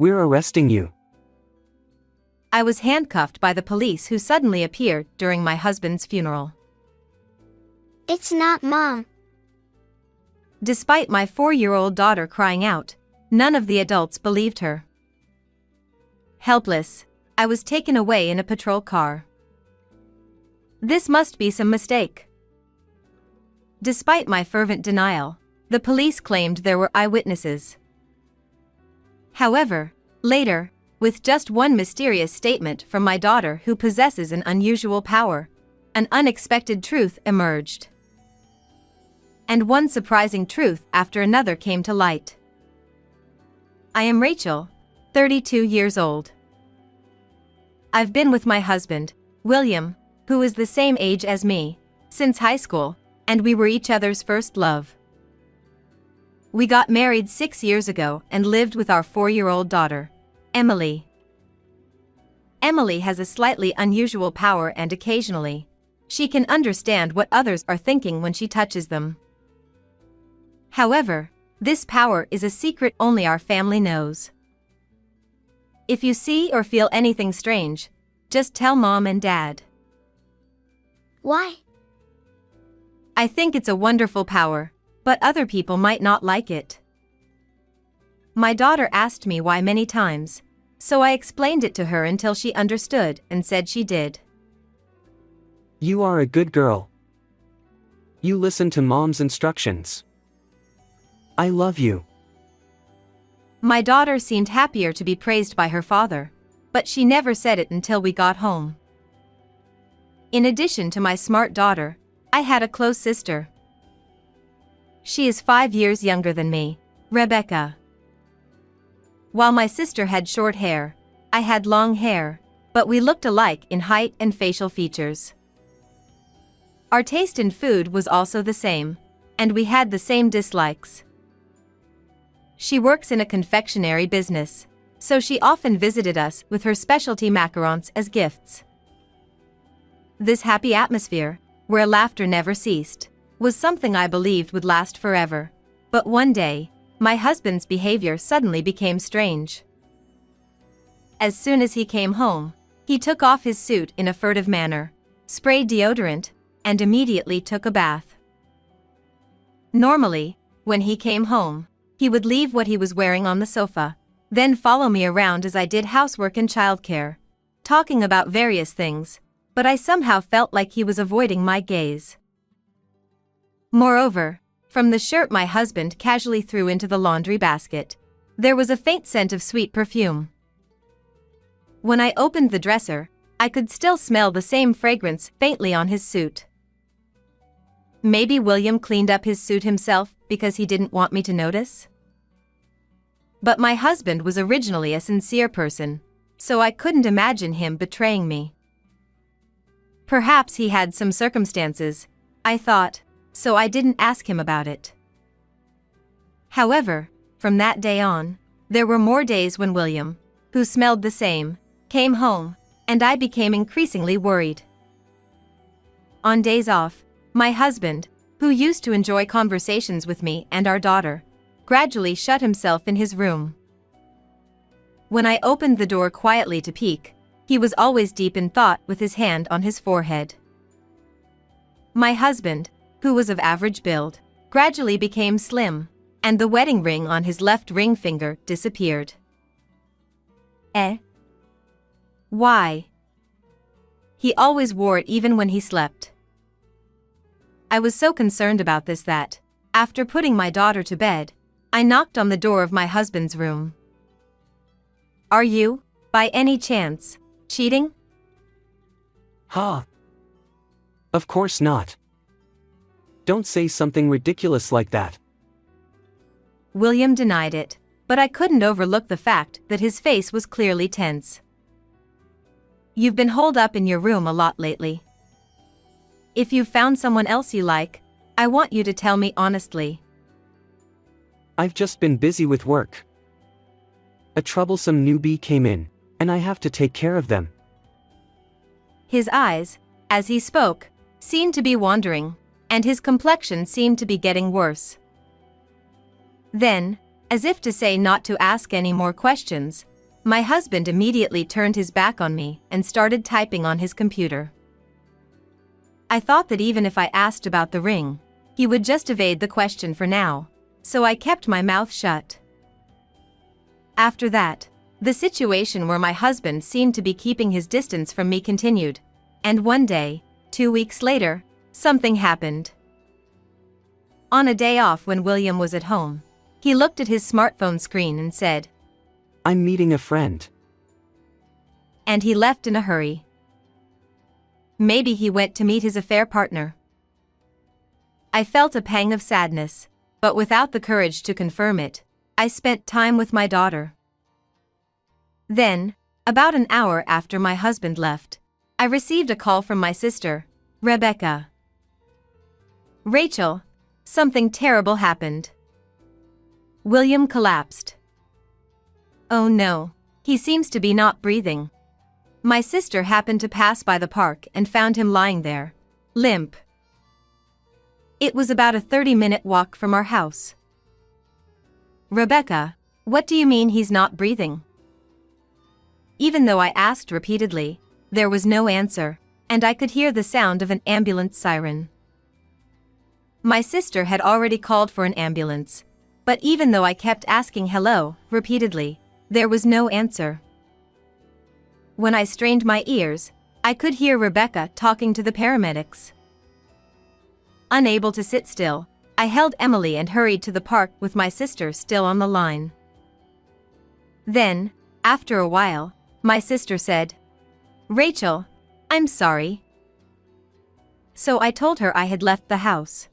We're arresting you. I was handcuffed by the police who suddenly appeared during my husband's funeral. It's not Mom. Despite my 4-year-old daughter crying out, none of the adults believed her. Helpless, I was taken away in a patrol car. This must be some mistake. Despite my fervent denial, the police claimed there were eyewitnesses. However, later, with just one mysterious statement from my daughter who possesses an unusual power, an unexpected truth emerged. And one surprising truth after another came to light. I am Rachel, 32 years old. I've been with my husband, William, who is the same age as me, since high school, and we were each other's first love. We got married 6 years ago and lived with our 4-year-old daughter, Emily. Emily has a slightly unusual power, and occasionally, she can understand what others are thinking when she touches them. However, this power is a secret only our family knows. If you see or feel anything strange, just tell Mom and Dad. Why? I think it's a wonderful power, but other people might not like it. My daughter asked me why many times, so I explained it to her until she understood and said she did. You are a good girl. You listen to Mom's instructions. I love you. My daughter seemed happier to be praised by her father, but she never said it until we got home. In addition to my smart daughter, I had a close sister. She is 5 years younger than me, Rebecca. While my sister had short hair, I had long hair, but we looked alike in height and facial features. Our taste in food was also the same, and we had the same dislikes. She works in a confectionery business, so she often visited us with her specialty macarons as gifts. This happy atmosphere, where laughter never ceased, was something I believed would last forever. But one day, my husband's behavior suddenly became strange. As soon as he came home, he took off his suit in a furtive manner, sprayed deodorant, and immediately took a bath. Normally, when he came home, he would leave what he was wearing on the sofa, then follow me around as I did housework and childcare, talking about various things, but I somehow felt like he was avoiding my gaze. Moreover, from the shirt my husband casually threw into the laundry basket, there was a faint scent of sweet perfume. When I opened the dresser, I could still smell the same fragrance faintly on his suit. Maybe William cleaned up his suit himself because he didn't want me to notice? But my husband was originally a sincere person, so I couldn't imagine him betraying me. Perhaps he had some circumstances, I thought, so I didn't ask him about it. However, from that day on, there were more days when William, who smelled the same, came home, and I became increasingly worried. On days off, my husband, who used to enjoy conversations with me and our daughter, gradually shut himself in his room. When I opened the door quietly to peek, he was always deep in thought with his hand on his forehead. My husband, who was of average build, gradually became slim, and the wedding ring on his left ring finger disappeared. Why? He always wore it even when he slept. I was so concerned about this that, after putting my daughter to bed, I knocked on the door of my husband's room. Are you, by any chance, cheating? Ha! Of course not. Don't say something ridiculous like that. William denied it, but I couldn't overlook the fact that his face was clearly tense. You've been holed up in your room a lot lately. If you've found someone else you like, I want you to tell me honestly. I've just been busy with work. A troublesome newbie came in, and I have to take care of them. His eyes, as he spoke, seemed to be wandering, and his complexion seemed to be getting worse. Then, as if to say not to ask any more questions, My husband immediately turned his back on me and started typing on his computer. I thought that even if I asked about the ring, he would just evade the question for now, so I kept my mouth shut. After that, the situation where my husband seemed to be keeping his distance from me continued, and one day, 2 weeks later, something happened. On a day off when William was at home, he looked at his smartphone screen and said, "I'm meeting a friend." and he left in a hurry. Maybe he went to meet his affair partner. I felt a pang of sadness, but without the courage to confirm it, I spent time with my daughter. Then, about an hour after my husband left, I received a call from my sister, Rebecca. "Rachel, something terrible happened. William collapsed." "Oh no, he seems to be not breathing." My sister happened to pass by the park and found him lying there, limp. It was about a 30-minute walk from our house. "Rebecca, what do you mean he's not breathing?" Even though I asked repeatedly, there was no answer, and I could hear the sound of an ambulance siren. My sister had already called for an ambulance, but even though I kept asking hello repeatedly, there was no answer. When I strained my ears, I could hear Rebecca talking to the paramedics. Unable to sit still, I held Emily and hurried to the park with my sister still on the line. Then, after a while, my sister said, "Rachel, I'm sorry." So I told her I had left the house.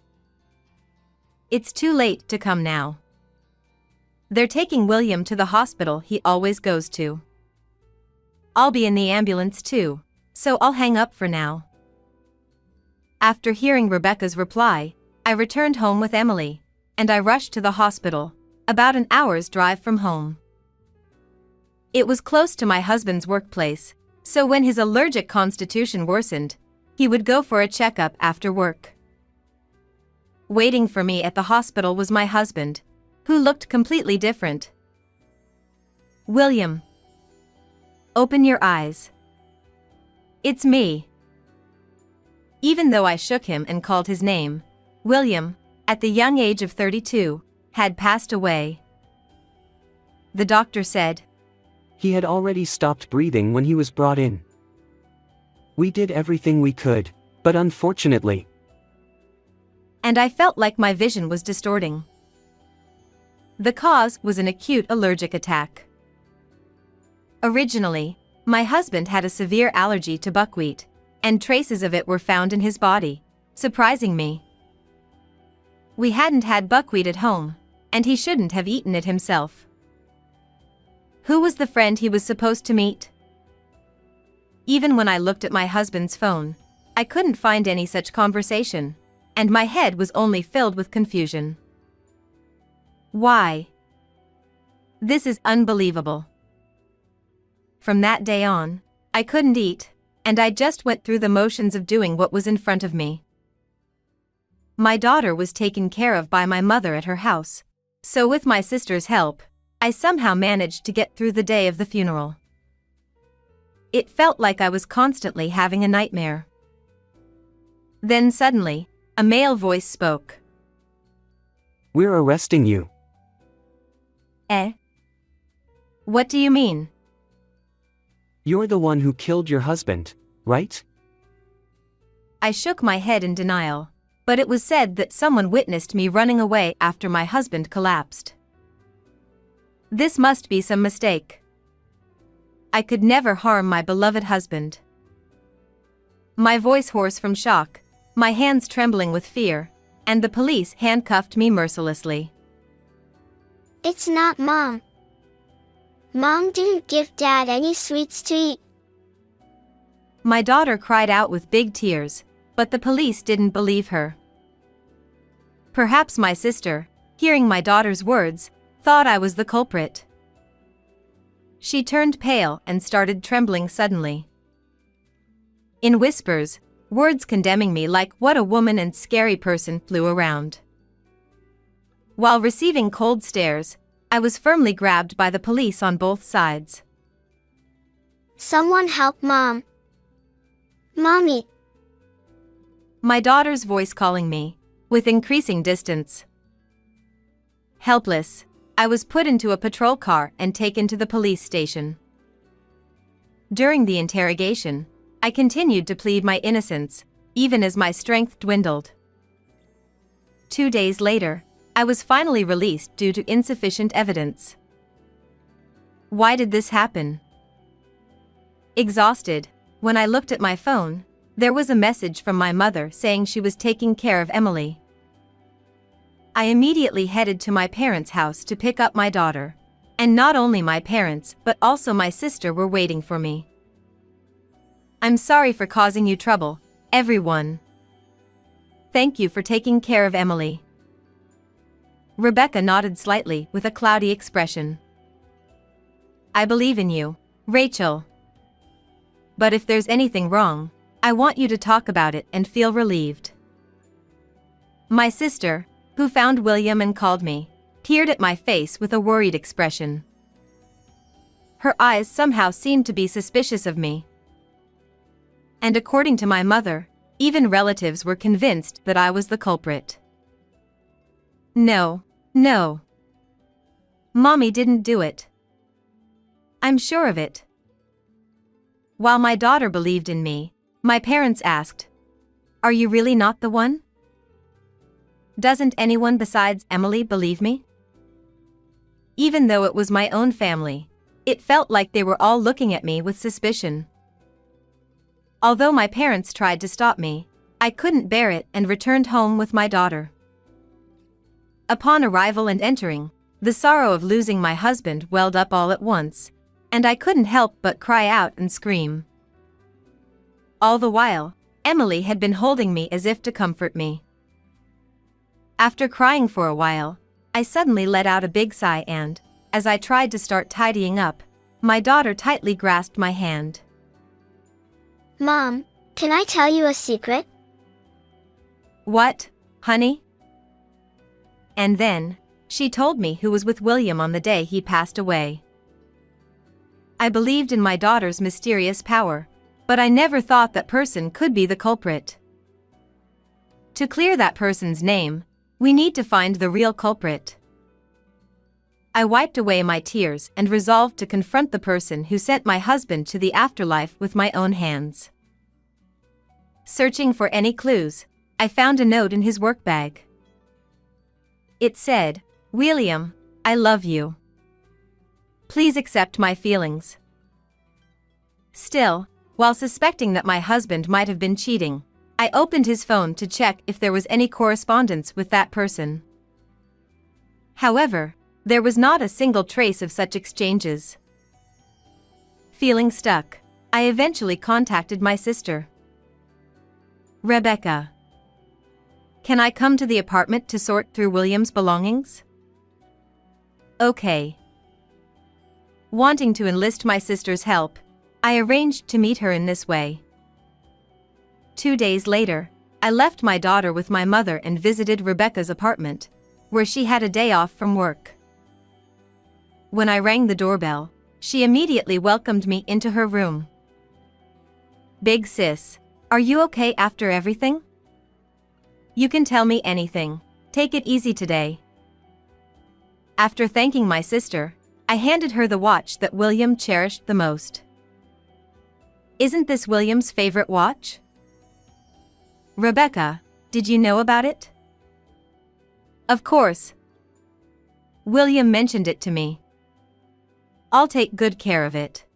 "It's too late to come now. They're taking William to the hospital he always goes to. I'll be in the ambulance too, so I'll hang up for now." After hearing Rebecca's reply, I returned home with Emily, and I rushed to the hospital, about an hour's drive from home. It was close to my husband's workplace, so when his allergic constitution worsened, he would go for a checkup after work. Waiting for me at the hospital was my husband, who looked completely different. "William, open your eyes. It's me." Even though I shook him and called his name, William, at the young age of 32, had passed away. The doctor said, He had already stopped breathing when he was brought in. We did everything we could, but unfortunately. And I felt like my vision was distorting. The cause was an acute allergic attack. Originally, my husband had a severe allergy to buckwheat, and traces of it were found in his body, surprising me. We hadn't had buckwheat at home, and he shouldn't have eaten it himself. Who was the friend he was supposed to meet? Even when I looked at my husband's phone, I couldn't find any such conversation, and my head was only filled with confusion. Why? This is unbelievable. From that day on, I couldn't eat, and I just went through the motions of doing what was in front of me. My daughter was taken care of by my mother at her house, so with my sister's help, I somehow managed to get through the day of the funeral. It felt like I was constantly having a nightmare. Then suddenly, a male voice spoke. "We're arresting you." Eh? What do you mean? You're the one who killed your husband, right? I shook my head in denial, but it was said that someone witnessed me running away after my husband collapsed. This must be some mistake. I could never harm my beloved husband. My voice hoarse from shock, my hands trembling with fear, and the police handcuffed me mercilessly. It's not Mom. Mom didn't give Dad any sweets to eat. My daughter cried out with big tears, but the police didn't believe her. Perhaps my sister, hearing my daughter's words, thought I was the culprit. She turned pale and started trembling suddenly. In whispers, words condemning me like what a woman and scary person flew around. While receiving cold stares, I was firmly grabbed by the police on both sides. Someone help Mom. Mommy. My daughter's voice calling me, with increasing distance. Helpless, I was put into a patrol car and taken to the police station. During the interrogation, I continued to plead my innocence, even as my strength dwindled. 2 days later, I was finally released due to insufficient evidence. Why did this happen? Exhausted, when I looked at my phone, there was a message from my mother saying she was taking care of Emily. I immediately headed to my parents' house to pick up my daughter, and not only my parents but also my sister were waiting for me. I'm sorry for causing you trouble, everyone. Thank you for taking care of Emily. Rebecca nodded slightly with a cloudy expression. I believe in you, Rachel. But if there's anything wrong, I want you to talk about it and feel relieved. My sister, who found William and called me, peered at my face with a worried expression. Her eyes somehow seemed to be suspicious of me. And according to my mother, even relatives were convinced that I was the culprit. No. Mommy didn't do it. I'm sure of it. While my daughter believed in me, my parents asked, "Are you really not the one? Doesn't anyone besides Emily believe me?" Even though it was my own family, it felt like they were all looking at me with suspicion. Although my parents tried to stop me, I couldn't bear it and returned home with my daughter. Upon arrival and entering, the sorrow of losing my husband welled up all at once, and I couldn't help but cry out and scream. All the while, Emily had been holding me as if to comfort me. After crying for a while, I suddenly let out a big sigh and, as I tried to start tidying up, my daughter tightly grasped my hand. Mom, can I tell you a secret? What, honey? And then, she told me who was with William on the day he passed away. I believed in my daughter's mysterious power, but I never thought that person could be the culprit. To clear that person's name, we need to find the real culprit. I wiped away my tears and resolved to confront the person who sent my husband to the afterlife with my own hands. Searching for any clues, I found a note in his work bag. It said, "William, I love you. Please accept my feelings." Still, while suspecting that my husband might have been cheating, I opened his phone to check if there was any correspondence with that person. However, there was not a single trace of such exchanges. Feeling stuck, I eventually contacted my sister. "Rebecca, can I come to the apartment to sort through William's belongings?" "Okay." Wanting to enlist my sister's help, I arranged to meet her in this way. 2 days later, I left my daughter with my mother and visited Rebecca's apartment, where she had a day off from work. When I rang the doorbell, she immediately welcomed me into her room. "Big sis, are you okay after everything? You can tell me anything. Take it easy today." After thanking my sister, I handed her the watch that William cherished the most. "Isn't this William's favorite watch?" "Rebecca, did you know about it?" "Of course. William mentioned it to me. I'll take good care of it."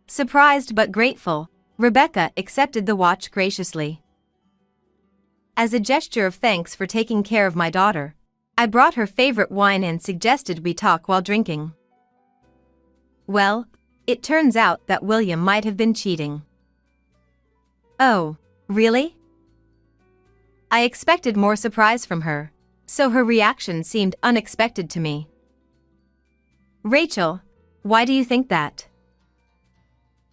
Surprised but grateful, Rebecca accepted the watch graciously. As a gesture of thanks for taking care of my daughter, I brought her favorite wine and suggested we talk while drinking. Well, it turns out that William might have been cheating. "Oh, really?" I expected more surprise from her, so her reaction seemed unexpected to me. "Rachel, why do you think that?"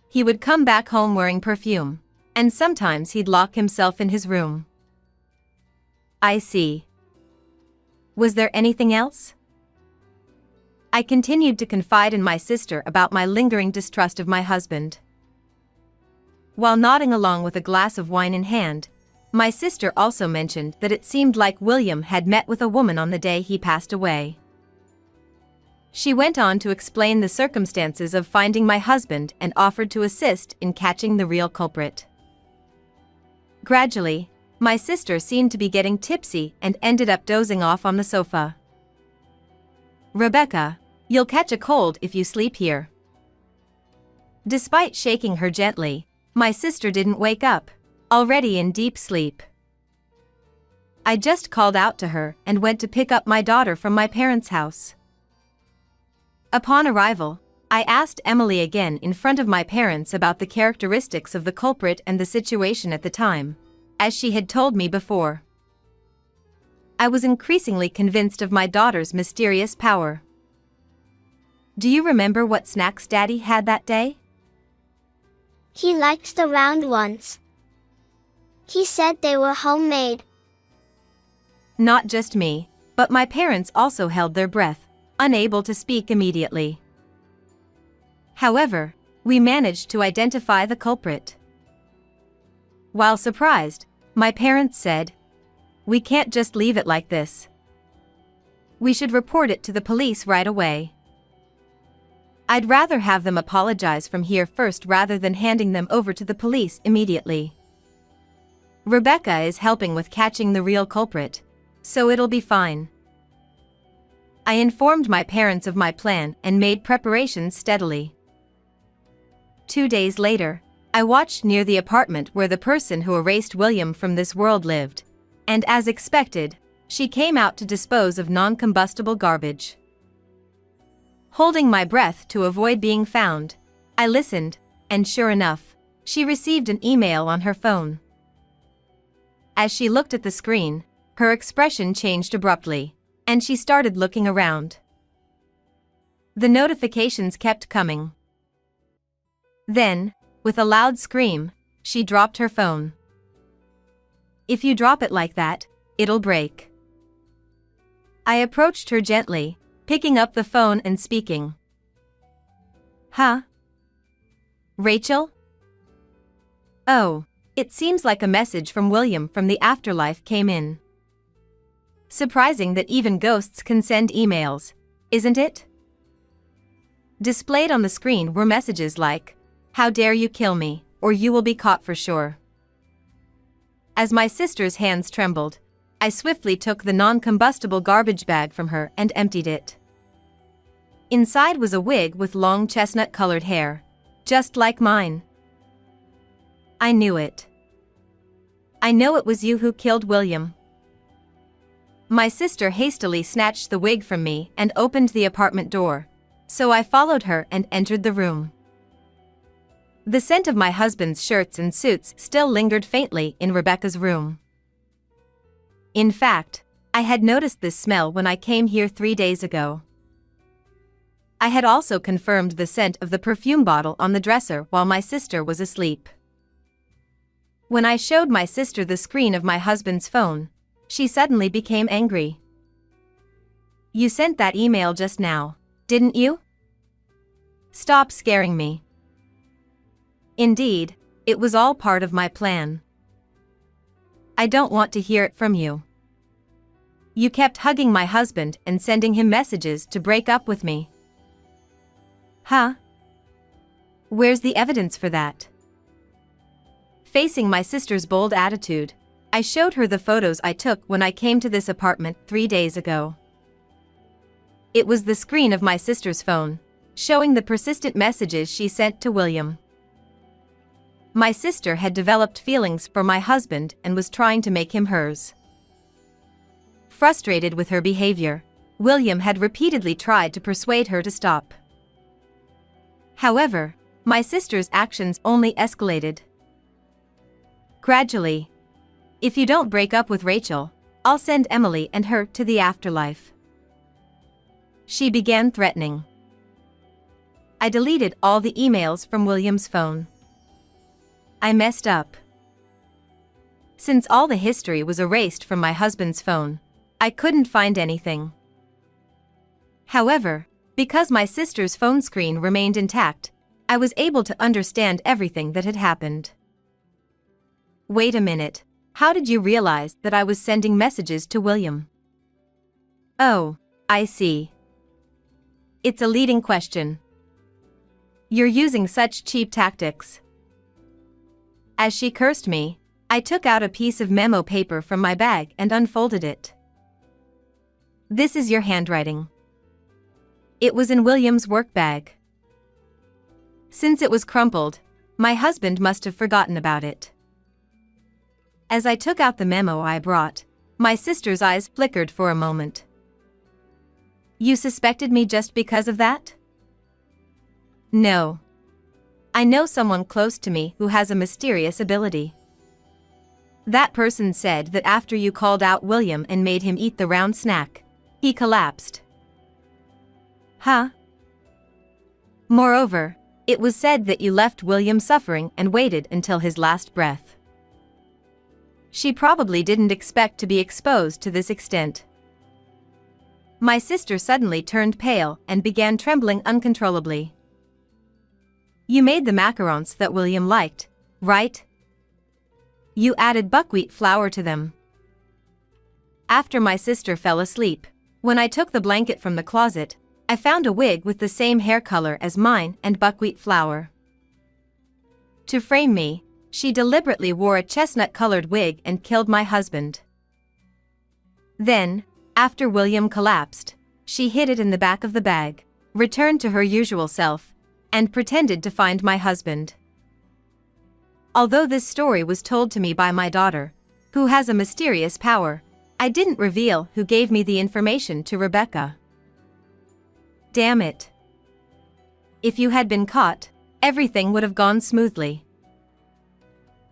He would come back home wearing perfume, and sometimes he'd lock himself in his room. "I see. Was there anything else?" I continued to confide in my sister about my lingering distrust of my husband. While nodding along with a glass of wine in hand, my sister also mentioned that it seemed like William had met with a woman on the day he passed away. She went on to explain the circumstances of finding my husband and offered to assist in catching the real culprit. Gradually, my sister seemed to be getting tipsy and ended up dozing off on the sofa. "Rebecca, you'll catch a cold if you sleep here." Despite shaking her gently, my sister didn't wake up, already in deep sleep. I just called out to her and went to pick up my daughter from my parents' house. Upon arrival, I asked Emily again in front of my parents about the characteristics of the culprit and the situation at the time, as she had told me before. I was increasingly convinced of my daughter's mysterious power. "Do you remember what snacks Daddy had that day?" He likes the round ones. He said they were homemade. Not just me, but my parents also held their breath, unable to speak immediately. However, we managed to identify the culprit. While surprised, my parents said, "We can't just leave it like this. We should report it to the police right away. I'd rather have them apologize from here first rather than handing them over to the police immediately. Rebecca is helping with catching the real culprit, so it'll be fine." I informed my parents of my plan and made preparations steadily. 2 days later, I watched near the apartment where the person who erased William from this world lived, and as expected, she came out to dispose of non-combustible garbage. Holding my breath to avoid being found, I listened, and sure enough, she received an email on her phone. As she looked at the screen, her expression changed abruptly, and she started looking around. The notifications kept coming. Then, with a loud scream, she dropped her phone. "If you drop it like that, it'll break." I approached her gently, picking up the phone and speaking. "Huh? Rachel? Oh, it seems like a message from William from the afterlife came in. Surprising that even ghosts can send emails, isn't it?" Displayed on the screen were messages like, "How dare you kill me, or you will be caught for sure." As my sister's hands trembled, I swiftly took the non-combustible garbage bag from her and emptied it. Inside was a wig with long chestnut-colored hair, just like mine. I knew it. "I know it was you who killed William." My sister hastily snatched the wig from me and opened the apartment door, so I followed her and entered the room. The scent of my husband's shirts and suits still lingered faintly in Rebecca's room. In fact, I had noticed this smell when I came here 3 days ago. I had also confirmed the scent of the perfume bottle on the dresser while my sister was asleep. When I showed my sister the screen of my husband's phone, she suddenly became angry. "You sent that email just now, didn't you? Stop scaring me." "Indeed, it was all part of my plan." "I don't want to hear it from you. You kept hugging my husband and sending him messages to break up with me." "Huh? Where's the evidence for that?" Facing my sister's bold attitude, I showed her the photos I took when I came to this apartment 3 days ago. It was the screen of my sister's phone, showing the persistent messages she sent to William. My sister had developed feelings for my husband and was trying to make him hers. Frustrated with her behavior, William had repeatedly tried to persuade her to stop. However, my sister's actions only escalated. Gradually, "If you don't break up with Rachel, I'll send Emily and her to the afterlife," she began threatening. I deleted all the emails from William's phone. I messed up. Since all the history was erased from my husband's phone, I couldn't find anything. However, Because my sister's phone screen remained intact, I was able to understand everything that had happened. Wait a minute, how did you realize that I was sending messages to William? Oh, I see. It's a leading question. You're using such cheap tactics. As she cursed me, I took out a piece of memo paper from my bag and unfolded it. This is your handwriting. It was in William's work bag. Since it was crumpled, my husband must have forgotten about it. As I took out the memo I brought, my sister's eyes flickered for a moment. You suspected me just because of that? No. I know someone close to me who has a mysterious ability. That person said that after you called out William and made him eat the round snack, he collapsed. Huh? Moreover, it was said that you left William suffering and waited until his last breath. She probably didn't expect to be exposed to this extent. My sister suddenly turned pale and began trembling uncontrollably. You made the macarons that William liked, right? You added buckwheat flour to them. After my sister fell asleep, when I took the blanket from the closet, I found a wig with the same hair color as mine and buckwheat flour. To frame me, she deliberately wore a chestnut-colored wig and killed my husband. Then, after William collapsed, she hid it in the back of the bag, returned to her usual self, and pretended to find my husband. Although this story was told to me by my daughter, who has a mysterious power, I didn't reveal who gave me the information to Rebecca. Damn it. If you had been caught, everything would have gone smoothly.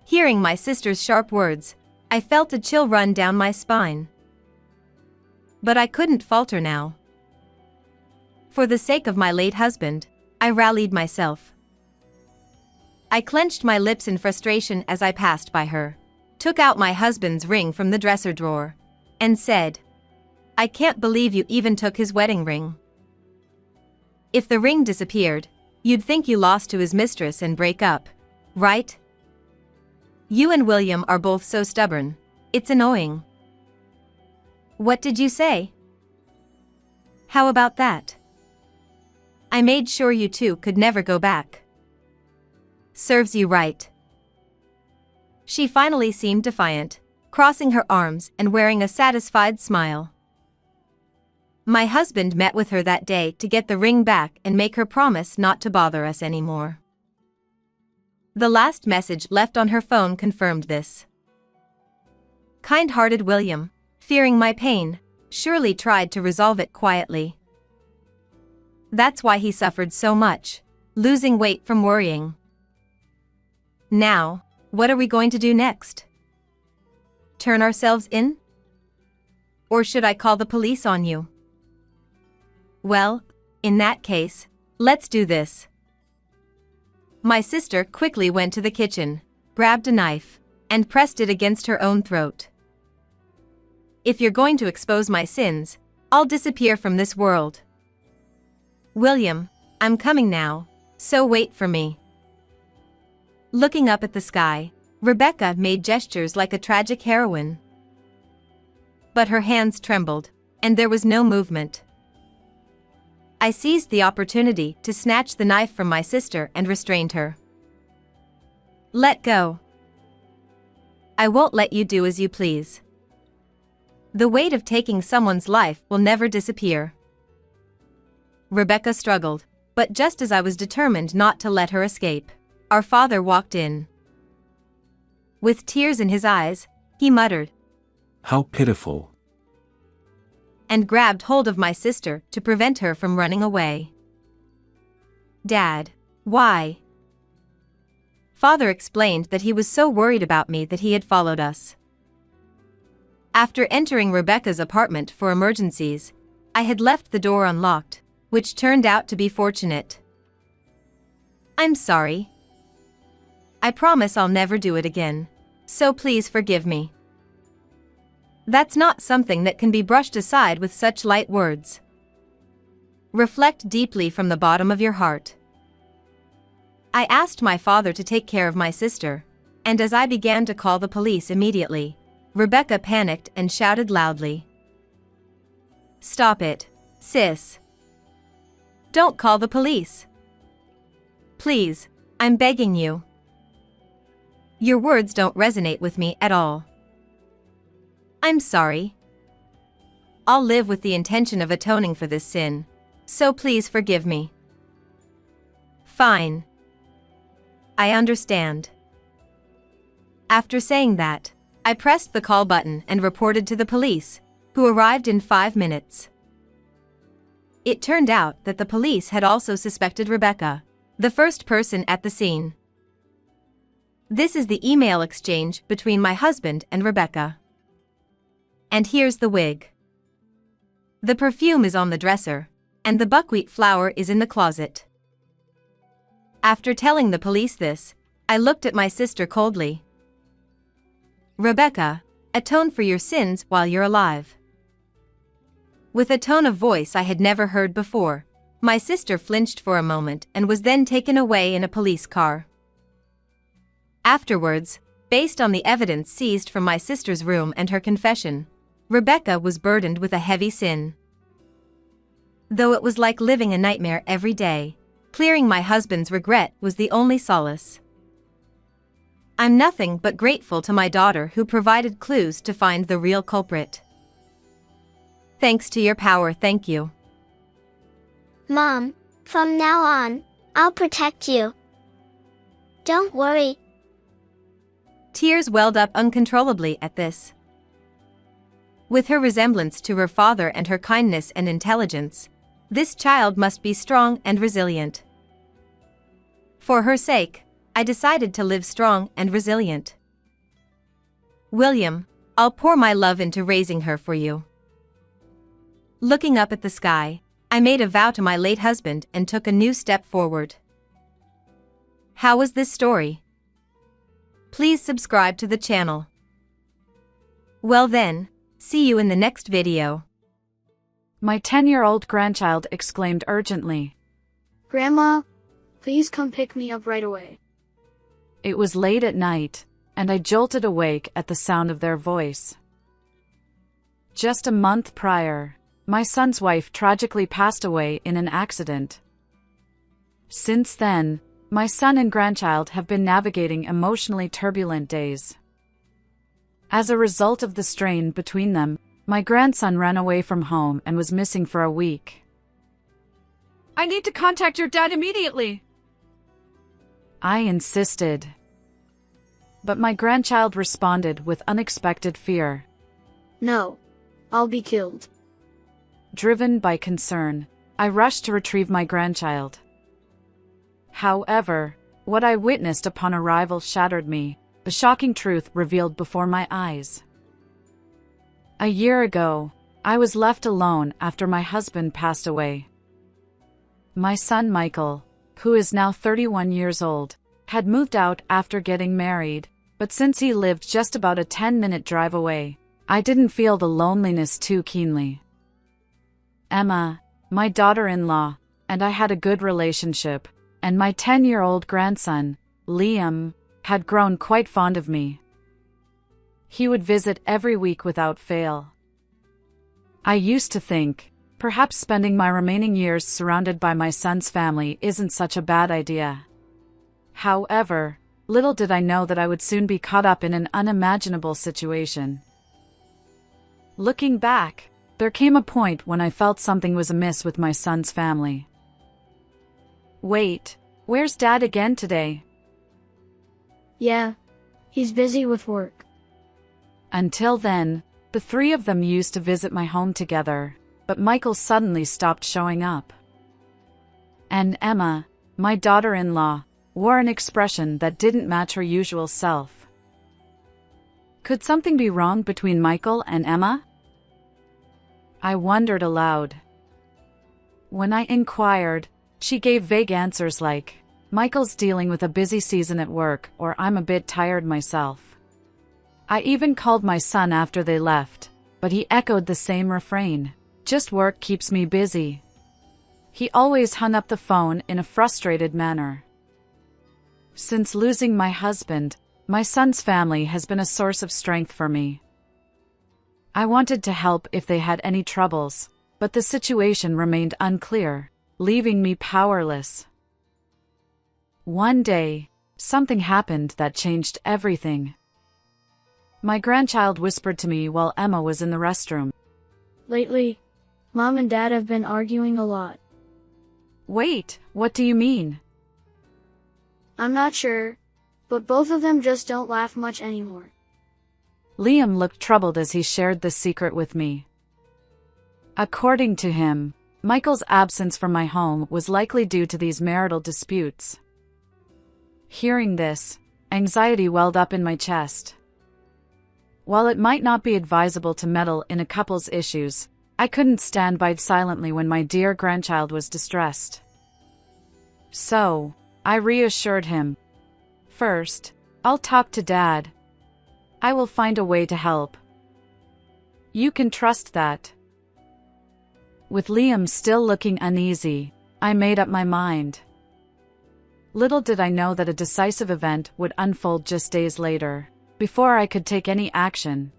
Hearing my sister's sharp words, I felt a chill run down my spine. But I couldn't falter now. For the sake of my late husband, I rallied myself. I clenched my lips in frustration as I passed by her, took out my husband's ring from the dresser drawer, and said, I can't believe you even took his wedding ring. If the ring disappeared, you'd think you lost to his mistress and break up, right? You and William are both so stubborn, it's annoying. What did you say? How about that? I made sure you two could never go back. Serves you right. She finally seemed defiant, crossing her arms and wearing a satisfied smile. My husband met with her that day to get the ring back and make her promise not to bother us anymore. The last message left on her phone confirmed this. Kind-hearted William, fearing my pain, surely tried to resolve it quietly. That's why he suffered so much, losing weight from worrying. Now, what are we going to do next? Turn ourselves in? Or should I call the police on you? Well, in that case, let's do this. My sister quickly went to the kitchen, grabbed a knife, and pressed it against her own throat. If you're going to expose my sins, I'll disappear from this world. William, I'm coming now, so wait for me. Looking up at the sky, Rebecca made gestures like a tragic heroine. But her hands trembled, and there was no movement. I seized the opportunity to snatch the knife from my sister and restrained her. Let go. I won't let you do as you please. The weight of taking someone's life will never disappear. Rebecca struggled, but just as I was determined not to let her escape, our father walked in. With tears in his eyes, he muttered, How pitiful. And grabbed hold of my sister to prevent her from running away. Dad, why? Father explained that he was so worried about me that he had followed us. After entering Rebecca's apartment for emergencies, I had left the door unlocked, which turned out to be fortunate. I'm sorry. I promise I'll never do it again, so please forgive me. That's not something that can be brushed aside with such light words. Reflect deeply from the bottom of your heart. I asked my father to take care of my sister, and as I began to call the police immediately, Rebecca panicked and shouted loudly, "Stop it, sis. Don't call the police. Please, I'm begging you. Your words don't resonate with me at all. I'm sorry. I'll live with the intention of atoning for this sin, so please forgive me." "Fine. I understand." After saying that, I pressed the call button and reported to the police, who arrived in 5 minutes. It turned out that the police had also suspected Rebecca, the first person at the scene. This is the email exchange between my husband and Rebecca. And here's the wig. The perfume is on the dresser, and the buckwheat flour is in the closet. After telling the police this, I looked at my sister coldly. "Rebecca, atone for your sins while you're alive." With a tone of voice I had never heard before, my sister flinched for a moment and was then taken away in a police car. Afterwards, based on the evidence seized from my sister's room and her confession, Rebecca was burdened with a heavy sin. Though it was like living a nightmare every day, clearing my husband's regret was the only solace. I'm nothing but grateful to my daughter who provided clues to find the real culprit. Thanks to your power, thank you. Mom, from now on, I'll protect you. Don't worry. Tears welled up uncontrollably at this. With her resemblance to her father and her kindness and intelligence, this child must be strong and resilient. For her sake, I decided to live strong and resilient. William, I'll pour my love into raising her for you. Looking up at the sky, I made a vow to my late husband and took a new step forward. How was this story? Please subscribe to the channel. Well then, see you in the next video. My 10-year-old grandchild exclaimed urgently. "Grandma, please come pick me up right away." It was late at night, and I jolted awake at the sound of their voice. Just a month prior, my son's wife tragically passed away in an accident. Since then, my son and grandchild have been navigating emotionally turbulent days. As a result of the strain between them, my grandson ran away from home and was missing for a week. "I need to contact your dad immediately." I insisted. But my grandchild responded with unexpected fear. "No, I'll be killed." Driven by concern, I rushed to retrieve my grandchild. However, what I witnessed upon arrival shattered me, the shocking truth revealed before my eyes. A year ago, I was left alone after my husband passed away. My son Michael, who is now 31 years old, had moved out after getting married, but since he lived just about a 10-minute drive away, I didn't feel the loneliness too keenly. Emma, my daughter-in-law, and I had a good relationship, and my 10-year-old grandson, Liam, had grown quite fond of me. He would visit every week without fail. I used to think, perhaps spending my remaining years surrounded by my son's family isn't such a bad idea. However, little did I know that I would soon be caught up in an unimaginable situation. Looking back, there came a point when I felt something was amiss with my son's family. Wait, where's Dad again today? Yeah, he's busy with work. Until then, the three of them used to visit my home together, but Michael suddenly stopped showing up. And Emma, my daughter-in-law, wore an expression that didn't match her usual self. Could something be wrong between Michael and Emma? I wondered aloud. When I inquired, she gave vague answers like, "Michael's dealing with a busy season at work," or "I'm a bit tired myself." I even called my son after they left, but he echoed the same refrain, "Just work keeps me busy." He always hung up the phone in a frustrated manner. Since losing my husband, my son's family has been a source of strength for me. I wanted to help if they had any troubles, but the situation remained unclear, leaving me powerless. One day, something happened that changed everything. My grandchild whispered to me while Emma was in the restroom. Lately, Mom and Dad have been arguing a lot. Wait, what do you mean? I'm not sure, but both of them just don't laugh much anymore. Liam looked troubled as he shared this secret with me. According to him, Michael's absence from my home was likely due to these marital disputes. Hearing this, anxiety welled up in my chest. While it might not be advisable to meddle in a couple's issues, I couldn't stand by silently when my dear grandchild was distressed. So, I reassured him. First, I'll talk to Dad. I will find a way to help. You can trust that. With Liam still looking uneasy, I made up my mind. Little did I know that a decisive event would unfold just days later, before I could take any action.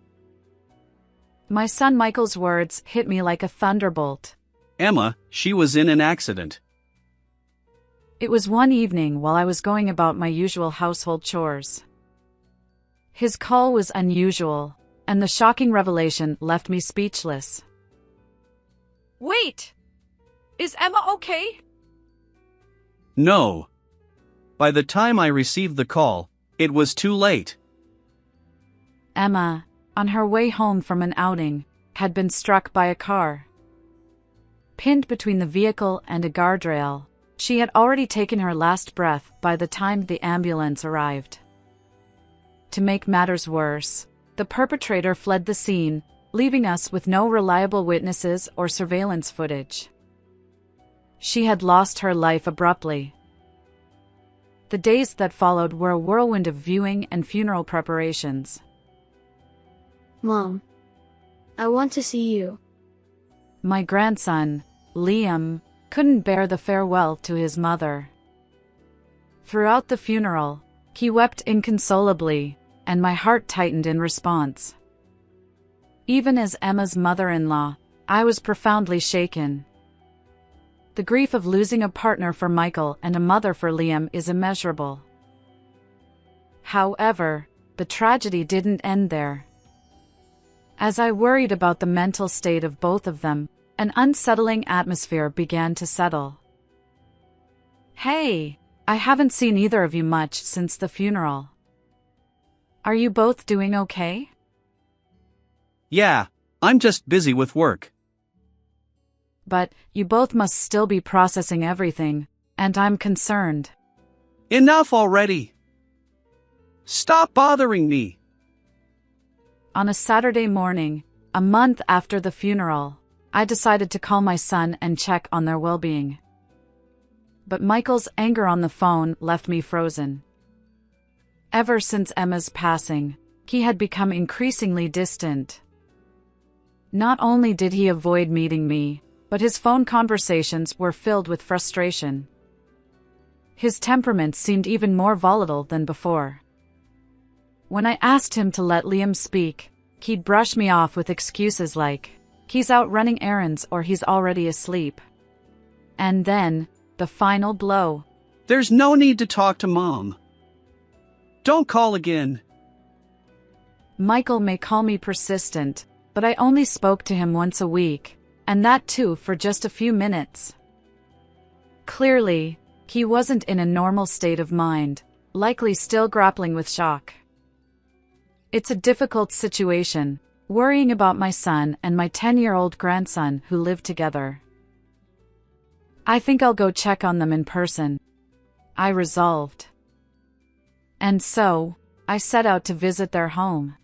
My son Michael's words hit me like a thunderbolt. Emma, she was in an accident. It was one evening while I was going about my usual household chores. His call was unusual, and the shocking revelation left me speechless. Wait! Is Emma okay? No. By the time I received the call, it was too late. Emma, on her way home from an outing, had been struck by a car. Pinned between the vehicle and a guardrail, she had already taken her last breath by the time the ambulance arrived. To make matters worse, the perpetrator fled the scene, leaving us with no reliable witnesses or surveillance footage. She had lost her life abruptly. The days that followed were a whirlwind of viewing and funeral preparations. Mom, I want to see you. My grandson, Liam, couldn't bear the farewell to his mother. Throughout the funeral, he wept inconsolably, and my heart tightened in response. Even as Emma's mother-in-law, I was profoundly shaken. The grief of losing a partner for Michael and a mother for Liam is immeasurable. However, the tragedy didn't end there. As I worried about the mental state of both of them, an unsettling atmosphere began to settle. Hey, I haven't seen either of you much since the funeral. Are you both doing okay? Yeah, I'm just busy with work. But you both must still be processing everything, and I'm concerned. Enough already. Stop bothering me. On a Saturday morning, a month after the funeral, I decided to call my son and check on their well-being. But Michael's anger on the phone left me frozen. Ever since Emma's passing, he had become increasingly distant. Not only did he avoid meeting me, but his phone conversations were filled with frustration. His temperament seemed even more volatile than before. When I asked him to let Liam speak, he'd brush me off with excuses like, he's out running errands or he's already asleep. And then, the final blow. There's no need to talk to Mom. Don't call again. Michael may call me persistent, but I only spoke to him once a week, and that too for just a few minutes. Clearly, he wasn't in a normal state of mind, likely still grappling with shock. It's a difficult situation, worrying about my son and my 10-year-old grandson who live together. I think I'll go check on them in person, I resolved. And so, I set out to visit their home.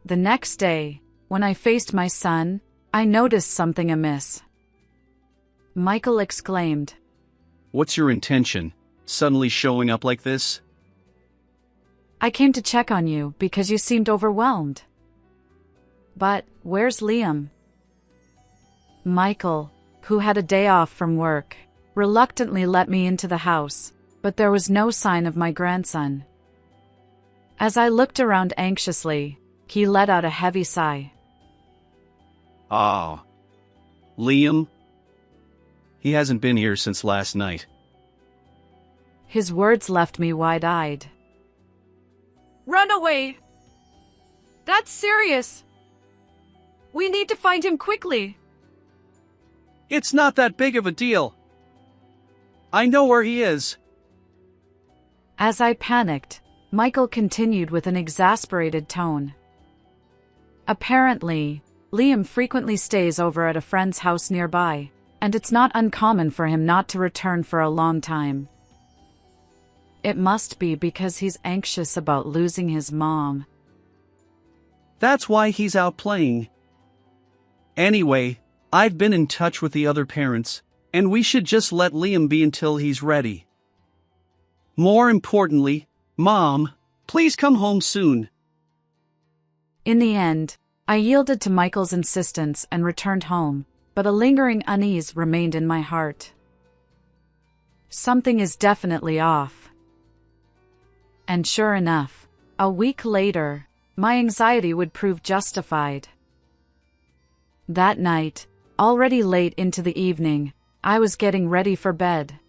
The next day, when I faced my son, I noticed something amiss. Michael exclaimed, What's your intention, suddenly showing up like this? I came to check on you because you seemed overwhelmed. But, where's Liam? Michael, who had a day off from work, reluctantly let me into the house, but there was no sign of my grandson. As I looked around anxiously, he let out a heavy sigh. Oh. Liam? He hasn't been here since last night. His words left me wide-eyed. Run away! That's serious! We need to find him quickly! It's not that big of a deal. I know where he is. As I panicked, Michael continued with an exasperated tone. Apparently, Liam frequently stays over at a friend's house nearby, and it's not uncommon for him not to return for a long time. It must be because he's anxious about losing his mom. That's why he's out playing. Anyway, I've been in touch with the other parents, and we should just let Liam be until he's ready. More importantly, Mom, please come home soon. In the end, I yielded to Michael's insistence and returned home, but a lingering unease remained in my heart. Something is definitely off. And sure enough, a week later, my anxiety would prove justified. That night, already late into the evening, I was getting ready for bed.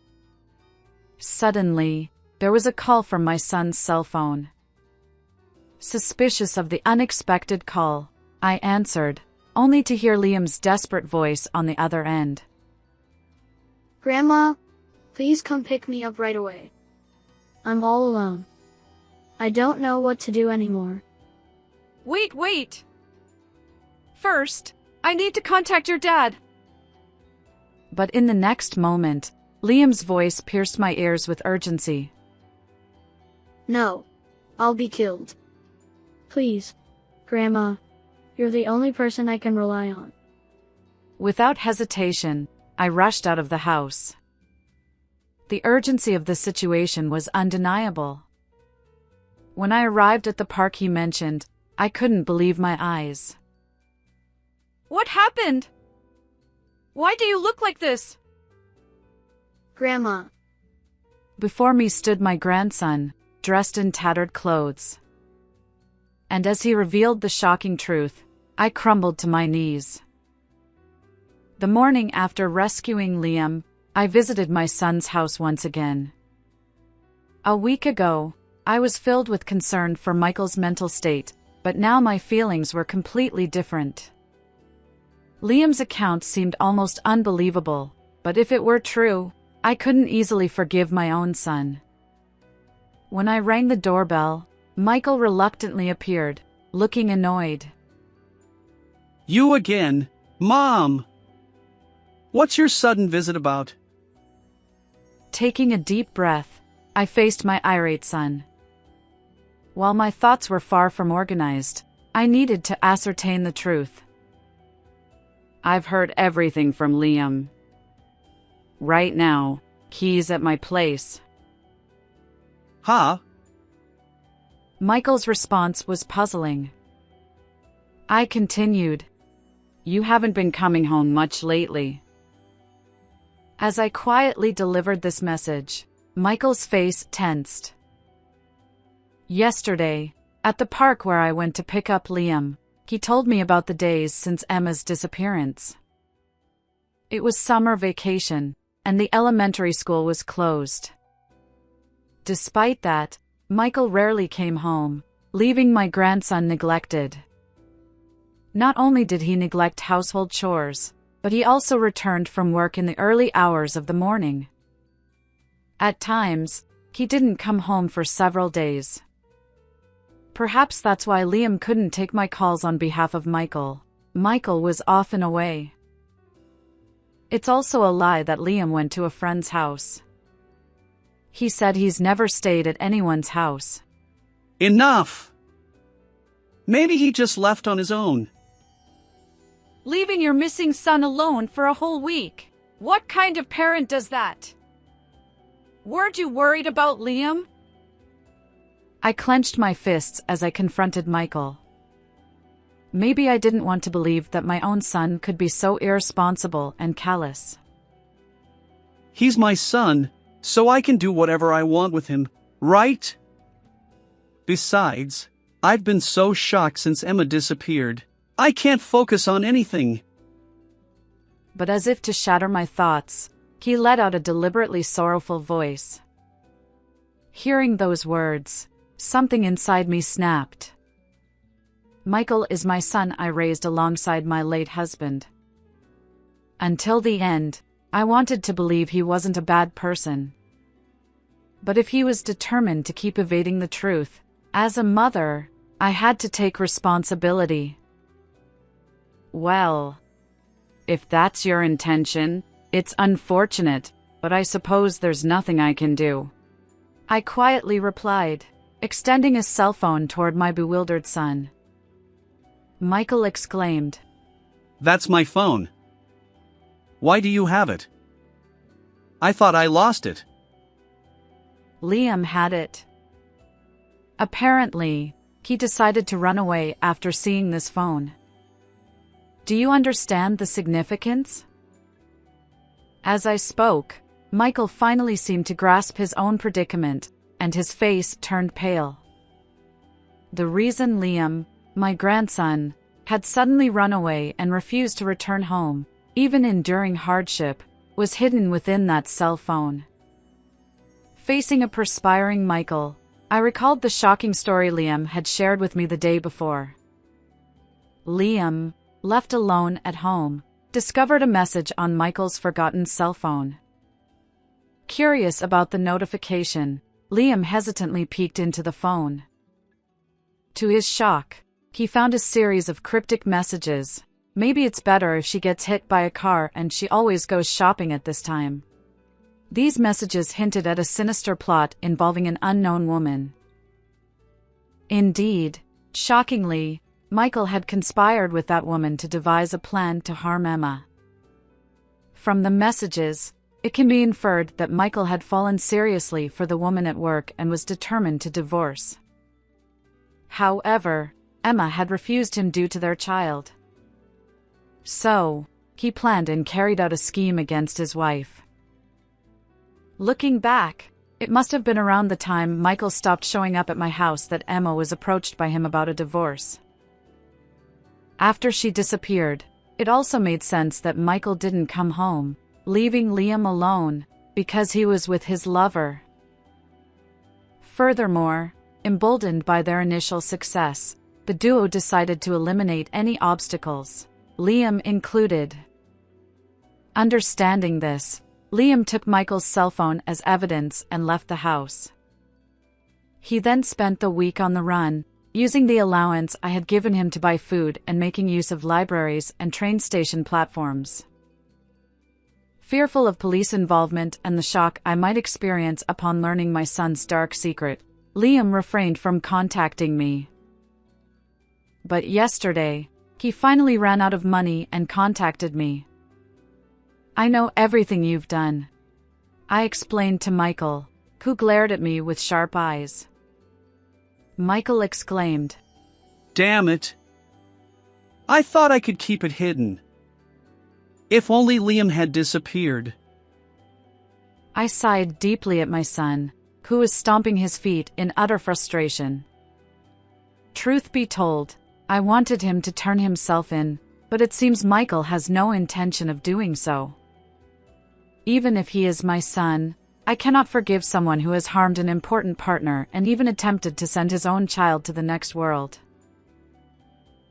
Suddenly, there was a call from my son's cell phone. Suspicious of the unexpected call, I answered, only to hear Liam's desperate voice on the other end. Grandma, please come pick me up right away. I'm all alone. I don't know what to do anymore. Wait! First, I need to contact your dad. But in the next moment, Liam's voice pierced my ears with urgency. No, I'll be killed. Please, Grandma, you're the only person I can rely on. Without hesitation, I rushed out of the house. The urgency of the situation was undeniable. When I arrived at the park he mentioned, I couldn't believe my eyes. What happened? Why do you look like this? Grandma. Before me stood my grandson, dressed in tattered clothes. And as he revealed the shocking truth, I crumbled to my knees. The morning after rescuing Liam, I visited my son's house once again. A week ago, I was filled with concern for Michael's mental state, but now my feelings were completely different. Liam's account seemed almost unbelievable, but if it were true, I couldn't easily forgive my own son. When I rang the doorbell, Michael reluctantly appeared, looking annoyed. You again, Mom! What's your sudden visit about? Taking a deep breath, I faced my irate son. While my thoughts were far from organized, I needed to ascertain the truth. I've heard everything from Liam. Right now, he's at my place. Huh? Michael's response was puzzling. I continued, You haven't been coming home much lately. As I quietly delivered this message, Michael's face tensed. Yesterday, at the park where I went to pick up Liam, he told me about the days since Emma's disappearance. It was summer vacation, and the elementary school was closed. Despite that, Michael rarely came home, leaving my grandson neglected. Not only did he neglect household chores, but he also returned from work in the early hours of the morning. At times, he didn't come home for several days. Perhaps that's why Liam couldn't take my calls on behalf of Michael. Michael was often away. It's also a lie that Liam went to a friend's house. He said he's never stayed at anyone's house. Enough! Maybe he just left on his own. Leaving your missing son alone for a whole week. What kind of parent does that? Weren't you worried about Liam? I clenched my fists as I confronted Michael. Maybe I didn't want to believe that my own son could be so irresponsible and callous. He's my son, so I can do whatever I want with him, right? Besides, I've been so shocked since Emma disappeared. I can't focus on anything. But as if to shatter my thoughts, he let out a deliberately sorrowful voice. Hearing those words, something inside me snapped. Michael is my son I raised alongside my late husband. Until the end, I wanted to believe he wasn't a bad person. But if he was determined to keep evading the truth, as a mother, I had to take responsibility. Well, if that's your intention, it's unfortunate, but I suppose there's nothing I can do. I quietly replied, extending his cell phone toward my bewildered son. Michael exclaimed, That's my phone. Why do you have it? I thought I lost it. Liam had it. Apparently, he decided to run away after seeing this phone. Do you understand the significance? As I spoke, Michael finally seemed to grasp his own predicament, and his face turned pale. The reason Liam, my grandson, had suddenly run away and refused to return home, even enduring hardship, was hidden within that cell phone. Facing a perspiring Michael, I recalled the shocking story Liam had shared with me the day before. Liam, left alone at home, discovered a message on Michael's forgotten cell phone. Curious about the notification, Liam hesitantly peeked into the phone. To his shock, he found a series of cryptic messages. Maybe it's better if she gets hit by a car and she always goes shopping at this time. These messages hinted at a sinister plot involving an unknown woman. Indeed, shockingly, Michael had conspired with that woman to devise a plan to harm Emma. From the messages, it can be inferred that Michael had fallen seriously for the woman at work and was determined to divorce. However, Emma had refused him due to their child. So, he planned and carried out a scheme against his wife. Looking back, it must have been around the time Michael stopped showing up at my house that Emma was approached by him about a divorce. After she disappeared, it also made sense that Michael didn't come home, leaving Liam alone, because he was with his lover. Furthermore, emboldened by their initial success, the duo decided to eliminate any obstacles, Liam included. Understanding this, Liam took Michael's cell phone as evidence and left the house. He then spent the week on the run, using the allowance I had given him to buy food and making use of libraries and train station platforms. Fearful of police involvement and the shock I might experience upon learning my son's dark secret, Liam refrained from contacting me. But yesterday, he finally ran out of money and contacted me. I know everything you've done, I explained to Michael, who glared at me with sharp eyes. Michael exclaimed, Damn it! I thought I could keep it hidden. If only Liam had disappeared. I sighed deeply at my son, who was stomping his feet in utter frustration. Truth be told, I wanted him to turn himself in, but it seems Michael has no intention of doing so. Even if he is my son, I cannot forgive someone who has harmed an important partner and even attempted to send his own child to the next world.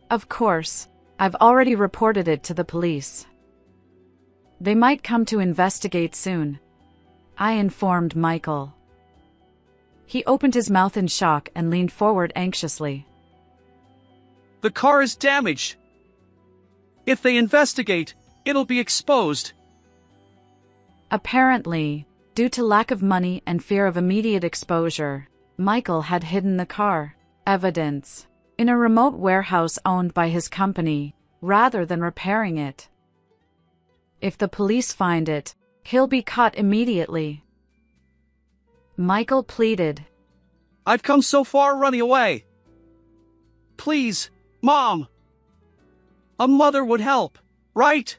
Of course, I've already reported it to the police. They might come to investigate soon, I informed Michael. He opened his mouth in shock and leaned forward anxiously. The car is damaged. If they investigate, it'll be exposed. Apparently, due to lack of money and fear of immediate exposure, Michael had hidden the car evidence in a remote warehouse owned by his company, rather than repairing it. If the police find it, he'll be caught immediately. Michael pleaded, I've come so far running away. Please, Mom, A mother would help, right?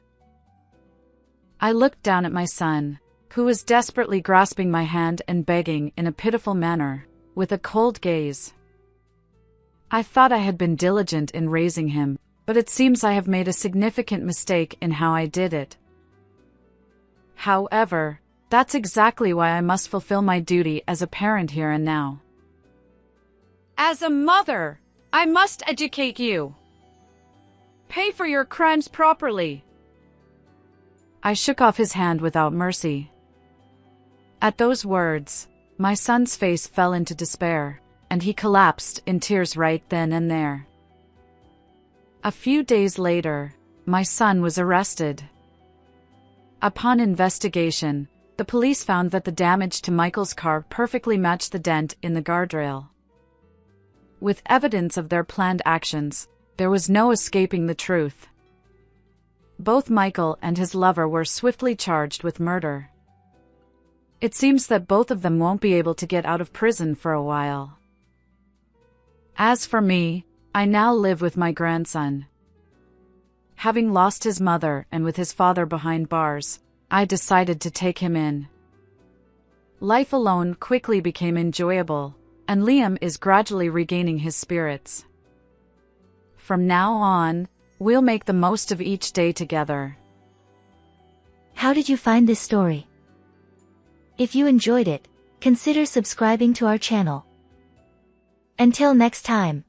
I looked down at my son, who was desperately grasping my hand and begging in a pitiful manner, with a cold gaze. I thought I had been diligent in raising him, but it seems I have made a significant mistake in how I did it. However, that's exactly why I must fulfill my duty as a parent here and now. As a mother, I must educate you. Pay for your crimes properly. I shook off his hand without mercy. At those words, my son's face fell into despair, and he collapsed in tears right then and there. A few days later, my son was arrested. Upon investigation, the police found that the damage to Michael's car perfectly matched the dent in the guardrail. With evidence of their planned actions, there was no escaping the truth. Both Michael and his lover were swiftly charged with murder. It seems that both of them won't be able to get out of prison for a while. As for me, I now live with my grandson. Having lost his mother and with his father behind bars, I decided to take him in. Life alone quickly became enjoyable, and Liam is gradually regaining his spirits. From now on, we'll make the most of each day together. How did you find this story? If you enjoyed it, consider subscribing to our channel. Until next time.